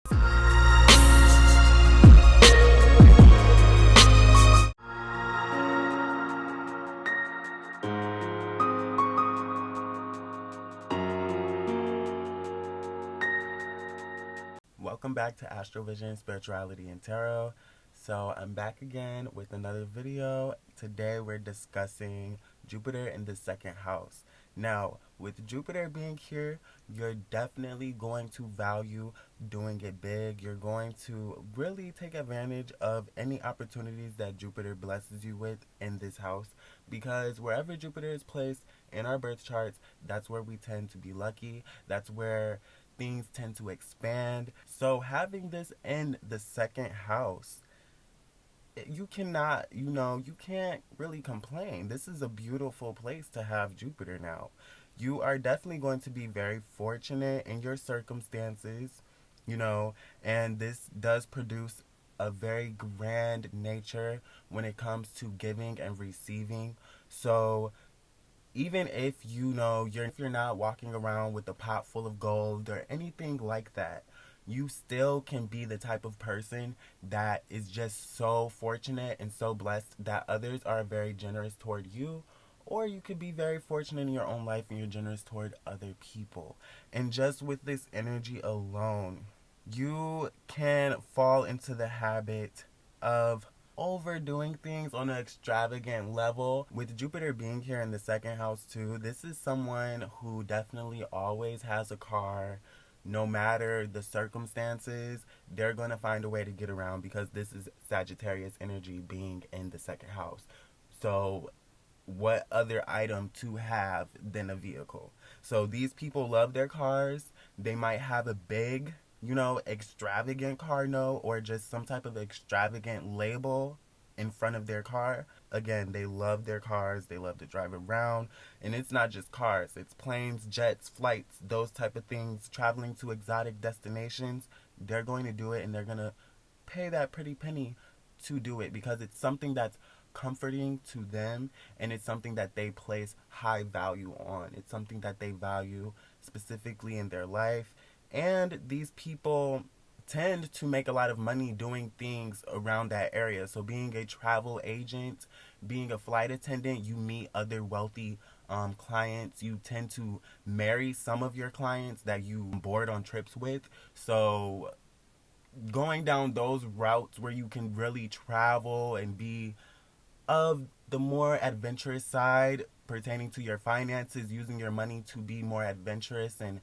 Welcome back to Astrovision, Spirituality, and Tarot. So I'm back again with another video. Today we're discussing Jupiter in the second house. Now, with Jupiter being here, you're definitely going to value doing it big. You're going to really take advantage of any opportunities that Jupiter blesses you with in this house, because wherever Jupiter is placed in our birth charts, that's where we tend to be lucky. That's where things tend to expand. So having this in the second house, you cannot, you can't really complain. This is a beautiful place to have Jupiter now. You are definitely going to be very fortunate in your circumstances, you know, and this does produce a very grand nature when it comes to giving and receiving. So even if if you're not walking around with a pot full of gold or anything like that, you still can be the type of person that is just so fortunate and so blessed that others are very generous toward you. Or you could be very fortunate in your own life and you're generous toward other people. And just with this energy alone, you can fall into the habit of overdoing things on an extravagant level. With Jupiter being here in the second house too, this is someone who definitely always has a car. No matter the circumstances, they're going to find a way to get around, because this is Sagittarius energy being in the second house. So what other item to have than a vehicle? So these people love their cars. They might have a big, extravagant car note or just some type of extravagant label in front of their car. Again, they love their cars. They love to drive around. And it's not just cars. It's planes, jets, flights, those type of things. Traveling to exotic destinations. They're going to do it, and they're going to pay that pretty penny to do it, because it's something that's comforting to them, and it's something that they place high value on. It's something that they value specifically in their life. And these people tend to make a lot of money doing things around that area. So being a travel agent, being a flight attendant, you meet other wealthy clients. You tend to marry some of your clients that you board on trips with. So going down those routes where you can really travel and be of the more adventurous side pertaining to your finances, using your money to be more adventurous and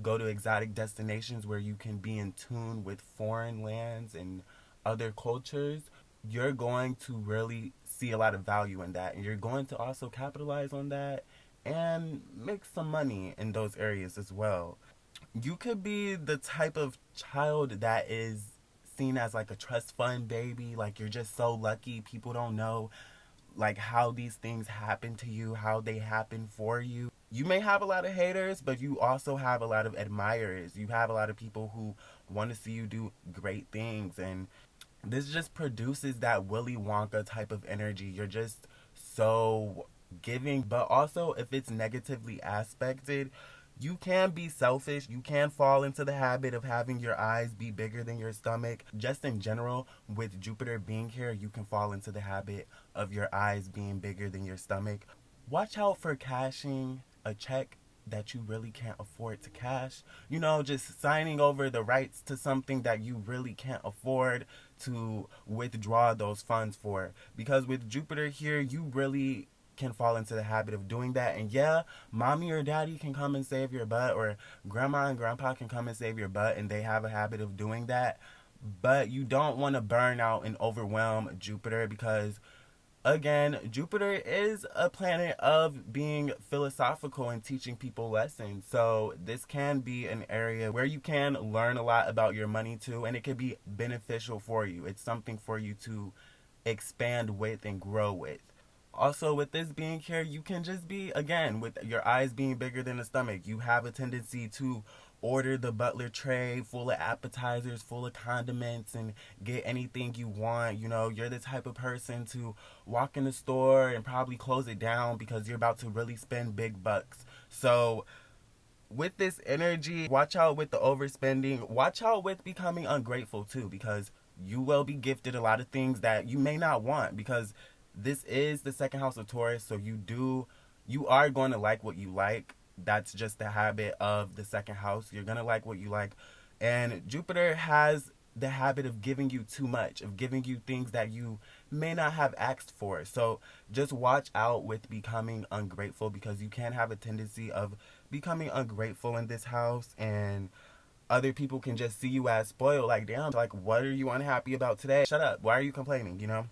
go to exotic destinations where you can be in tune with foreign lands and other cultures, you're going to really see a lot of value in that. And you're going to also capitalize on that and make some money in those areas as well. You could be the type of child that is seen as like a trust fund baby. Like, you're just so lucky. People don't know like how these things happen to you, how they happen for you. You may have a lot of haters, but you also have a lot of admirers. You have a lot of people who want to see you do great things, and this just produces that Willy Wonka type of energy. You're just so giving, but also if it's negatively aspected, you can be selfish. You can fall into the habit of having your eyes be bigger than your stomach. Just in general, with Jupiter being here, you can fall into the habit of your eyes being bigger than your stomach. Watch out for cashing a check that you really can't afford to cash. Just signing over the rights to something that you really can't afford to withdraw those funds for. Because with Jupiter here, you really can fall into the habit of doing that. And yeah, mommy or daddy can come and save your butt, or grandma and grandpa can come and save your butt, and they have a habit of doing that. But you don't want to burn out and overwhelm Jupiter, because again, Jupiter is a planet of being philosophical and teaching people lessons. So this can be an area where you can learn a lot about your money too, and it can be beneficial for you. It's something for you to expand with and grow with. Also, with this being here, you can just be, again, with your eyes being bigger than the stomach, you have a tendency to order the butler tray full of appetizers, full of condiments, and get anything you want. You're the type of person to walk in the store and probably close it down because you're about to really spend big bucks. So with this energy, watch out with the overspending. Watch out with becoming ungrateful too, because you will be gifted a lot of things that you may not want, because this is the second house of Taurus. So you are going to like what you like. That's just the habit of the second house. You're going to like what you like. And Jupiter has the habit of giving you too much, of giving you things that you may not have asked for. So just watch out with becoming ungrateful, because you can have a tendency of becoming ungrateful in this house, and other people can just see you as spoiled. Like, damn, like, what are you unhappy about today? Shut up. Why are you complaining, you know?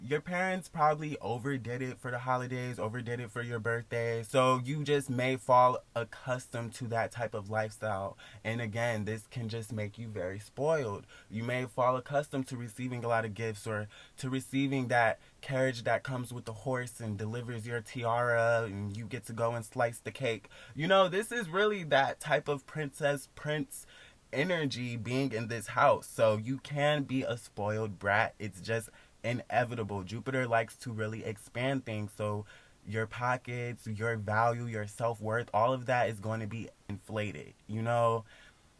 Your parents probably overdid it for the holidays, overdid it for your birthday. So you just may fall accustomed to that type of lifestyle. And again, this can just make you very spoiled. You may fall accustomed to receiving a lot of gifts, or to receiving that carriage that comes with the horse and delivers your tiara, and you get to go and slice the cake. You know, this is really that type of princess, prince energy being in this house. So you can be a spoiled brat. It's just inevitable. Jupiter likes to really expand things, so your pockets, your value, your self-worth, all of that is going to be inflated, you know.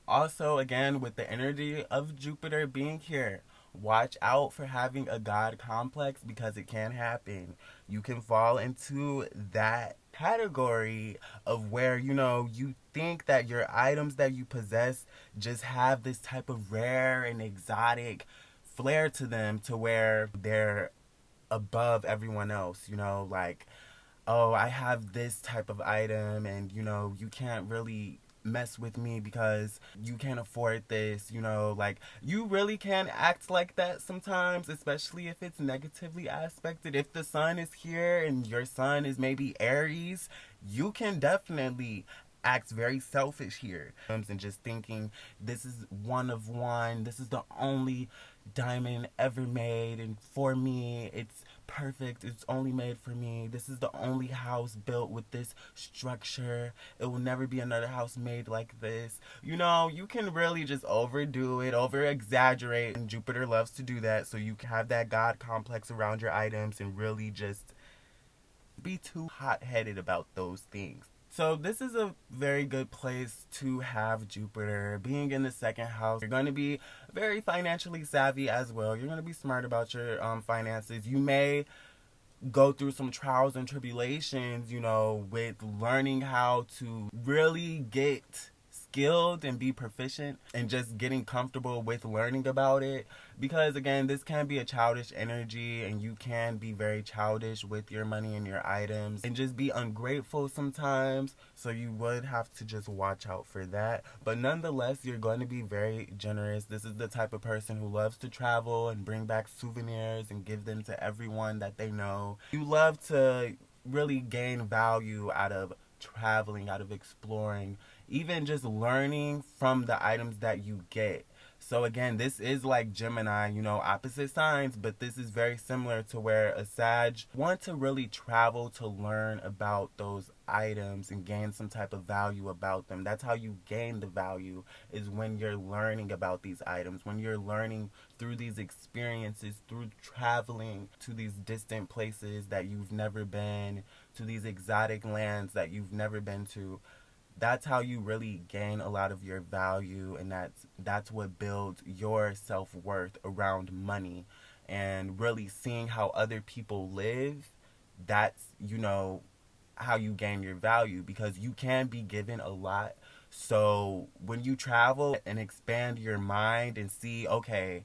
Also, again, with the energy of Jupiter being here, watch out for having a God complex, because it can happen. You can fall into that category of where, you know, you think that your items that you possess just have this type of rare and exotic flair to them, to where they're above everyone else, you know, like, oh, I have this type of item, and you know, you can't really mess with me because you can't afford this, you know. Like, you really can act like that sometimes, especially if it's negatively aspected. If the sun is here and your sun is maybe Aries, you can definitely act very selfish here, and just thinking, this is one of one, this is the only diamond ever made, and for me it's perfect, it's only made for me, this is the only house built with this structure, it will never be another house made like this. You know, you can really just overdo it, over exaggerate, and Jupiter loves to do that. So you can have that God complex around your items and really just be too hot-headed about those things. So this is a very good place to have Jupiter being in the second house. You're going to be very financially savvy as well. You're going to be smart about your finances. You may go through some trials and tribulations, you know, with learning how to really get skilled and be proficient, and just getting comfortable with learning about it, because again, this can be a childish energy, and you can be very childish with your money and your items, and just be ungrateful sometimes. So you would have to just watch out for that. But nonetheless, you're going to be very generous. This is the type of person who loves to travel and bring back souvenirs and give them to everyone that they know. You love to really gain value out of traveling, out of exploring, even just learning from the items that you get. So again, this is like Gemini, you know, opposite signs, but this is very similar to where a Sag want to really travel to learn about those items and gain some type of value about them. That's how you gain the value, is when you're learning about these items, when you're learning through these experiences, through traveling to these distant places that you've never been, to these exotic lands that you've never been to. That's how you really gain a lot of your value, and that's what builds your self-worth around money, and really seeing how other people live. That's, you know, how you gain your value, because you can be given a lot. So when you travel and expand your mind and see, okay,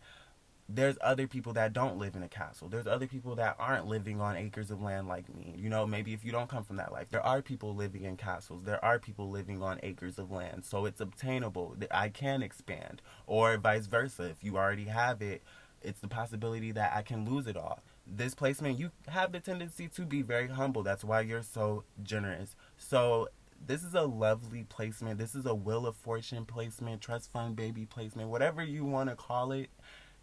there's other people that don't live in a castle. There's other people that aren't living on acres of land like me. You know, maybe if you don't come from that life, there are people living in castles. There are people living on acres of land. So it's obtainable. I can expand. Or vice versa. If you already have it, it's the possibility that I can lose it all. This placement, you have the tendency to be very humble. That's why you're so generous. So this is a lovely placement. This is a Wheel of Fortune placement, trust fund baby placement, whatever you want to call it.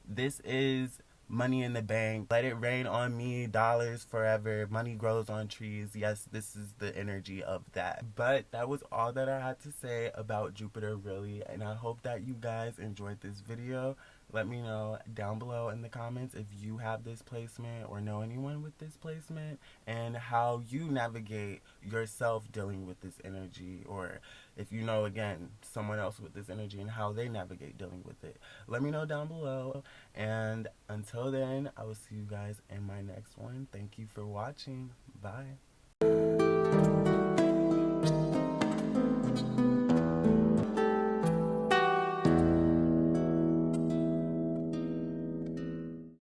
This is money in the bank. Let it rain on me, dollars forever. Money grows on trees. Yes, this is the energy of that. But that was all that I had to say about Jupiter, really. And I hope that you guys enjoyed this video. Let me know down below in the comments if you have this placement or know anyone with this placement, and how you navigate yourself dealing with this energy, or if you know, again, someone else with this energy and how they navigate dealing with it. Let me know down below. And until then, I will see you guys in my next one. Thank you for watching. Bye.